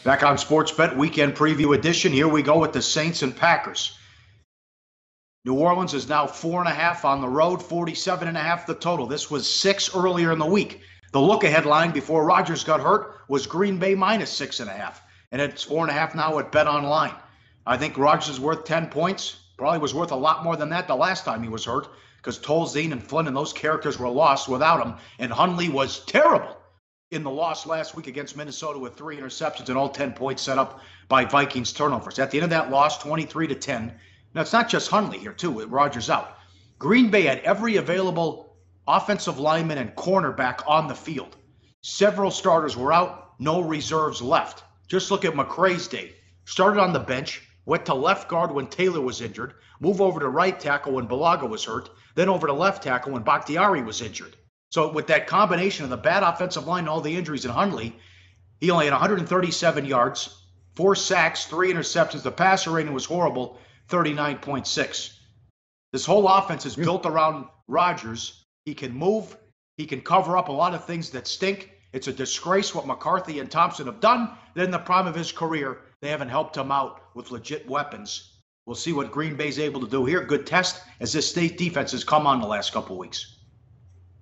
Back on Sports Bet Weekend Preview Edition. Here we go with the Saints and Packers. New Orleans is now 4.5 on the road, 47.5 the total. This was 6 earlier in the week. The look-ahead line before Rodgers got hurt was Green Bay minus 6.5. And it's 4.5 now at Bet Online. I think Rodgers is worth 10 points. Probably was worth a lot more than that the last time he was hurt, because Tolzien and Flynn and those characters were lost without him. And Hundley was terrible in the loss last week against Minnesota with 3 interceptions and all 10 points set up by Vikings turnovers. At the end of that loss, 23-10. Now, it's not just Hundley here, too, with Rodgers out. Green Bay had every available offensive lineman and cornerback on the field. Several starters were out, no reserves left. Just look at McCray's day. Started on the bench, went to left guard when Taylor was injured, moved over to right tackle when Bulaga was hurt, then over to left tackle when Bakhtiari was injured. So with that combination of the bad offensive line and all the injuries in Hundley, he only had 137 yards, 4 sacks, 3 interceptions. The passer rating was horrible, 39.6. This whole offense is built around Rodgers. He can move. He can cover up a lot of things that stink. It's a disgrace what McCarthy and Thompson have done. Then in the prime of his career, they haven't helped him out with legit weapons. We'll see what Green Bay's able to do here. Good test as this state defense has come on the last couple of weeks.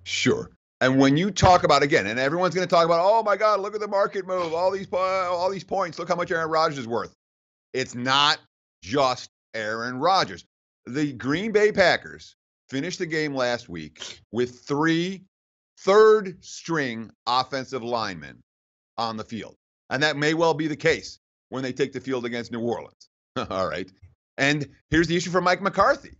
Sure. And when you talk about, again, and everyone's going to talk about, oh my God, look at the market move, all these points, look how much Aaron Rodgers is worth. It's not just Aaron Rodgers. The Green Bay Packers finished the game last week with 3 third-string offensive linemen on the field. And that may well be the case when they take the field against New Orleans. All right. And here's the issue for Mike McCarthy.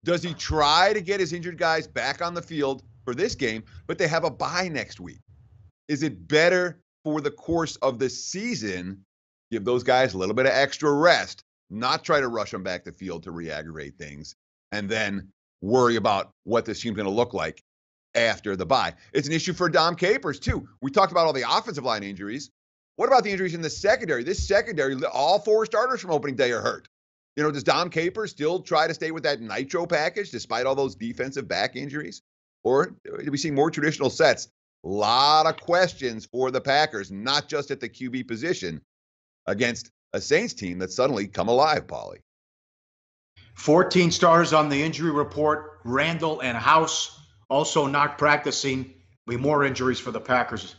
Does he try to get his injured guys back on the field for this game, but they have a bye next week? Is it better for the course of the season, give those guys a little bit of extra rest, not try to rush them back to the field to re-aggravate things, and then worry about what this team's going to look like after the bye? It's an issue for Dom Capers, too. We talked about all the offensive line injuries. What about the injuries in the secondary? This secondary, all 4 starters from opening day are hurt. You know, does Dom Capers still try to stay with that nitro package despite all those defensive back injuries? Or do we see more traditional sets? A lot of questions for the Packers, not just at the QB position, against a Saints team that's suddenly come alive, Pauly. 14 starters on the injury report. Randall and House also not practicing. Be more injuries for the Packers.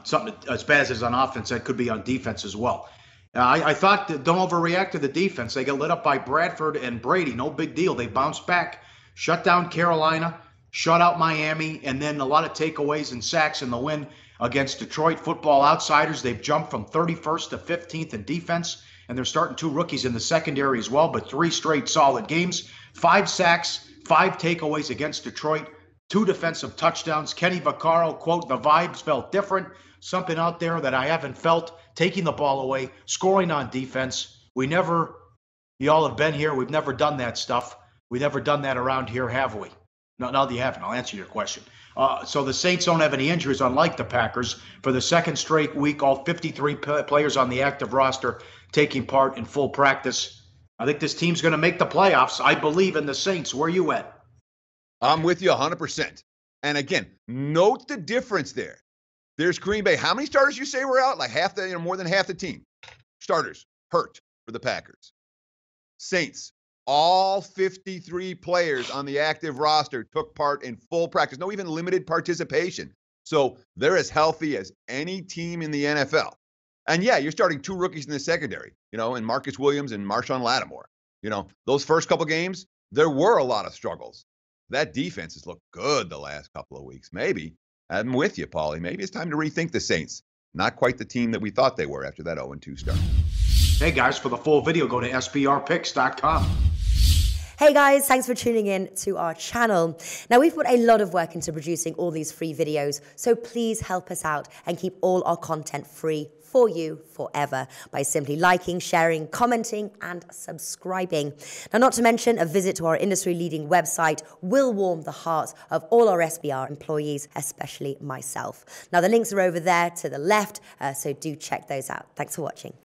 Something as bad as on offense, that could be on defense as well. I thought that don't overreact to the defense. They got lit up by Bradford and Brady. No big deal. They bounced back, shut down Carolina, shut out Miami, and then a lot of takeaways and sacks in the win against Detroit. Football Outsiders, they've jumped from 31st to 15th in defense, and they're starting 2 rookies in the secondary as well, but 3 straight solid games. 5 sacks, 5 takeaways against Detroit, 2 defensive touchdowns. Kenny Vaccaro, quote, the vibes felt different. Something out there that I haven't felt. Taking the ball away, scoring on defense. You all have been here. We've never done that stuff. We've never done that around here, have we? No, you haven't. I'll answer your question. So the Saints don't have any injuries, unlike the Packers. For the second straight week, all 53 players on the active roster taking part in full practice. I think this team's going to make the playoffs. I believe in the Saints. Where are you at? I'm with you 100%. And again, note the difference there. There's Green Bay. How many starters you say were out? Like more than half the team. Starters hurt for the Packers. Saints, all 53 players on the active roster took part in full practice. No even limited participation. So they're as healthy as any team in the NFL. And yeah, you're starting 2 rookies in the secondary, and Marcus Williams and Marshawn Lattimore. Those first couple games, there were a lot of struggles. That defense has looked good the last couple of weeks. Maybe. I'm with you, Pauly. Maybe it's time to rethink the Saints. Not quite the team that we thought they were after that 0-2 start. Hey, guys, for the full video, go to sbrpicks.com. Hey guys, thanks for tuning in to our channel. Now, we've put a lot of work into producing all these free videos, so please help us out and keep all our content free for you forever by simply liking, sharing, commenting, and subscribing. Now, not to mention, a visit to our industry-leading website will warm the hearts of all our SBR employees, especially myself. Now, the links are over there to the left, so do check those out. Thanks for watching.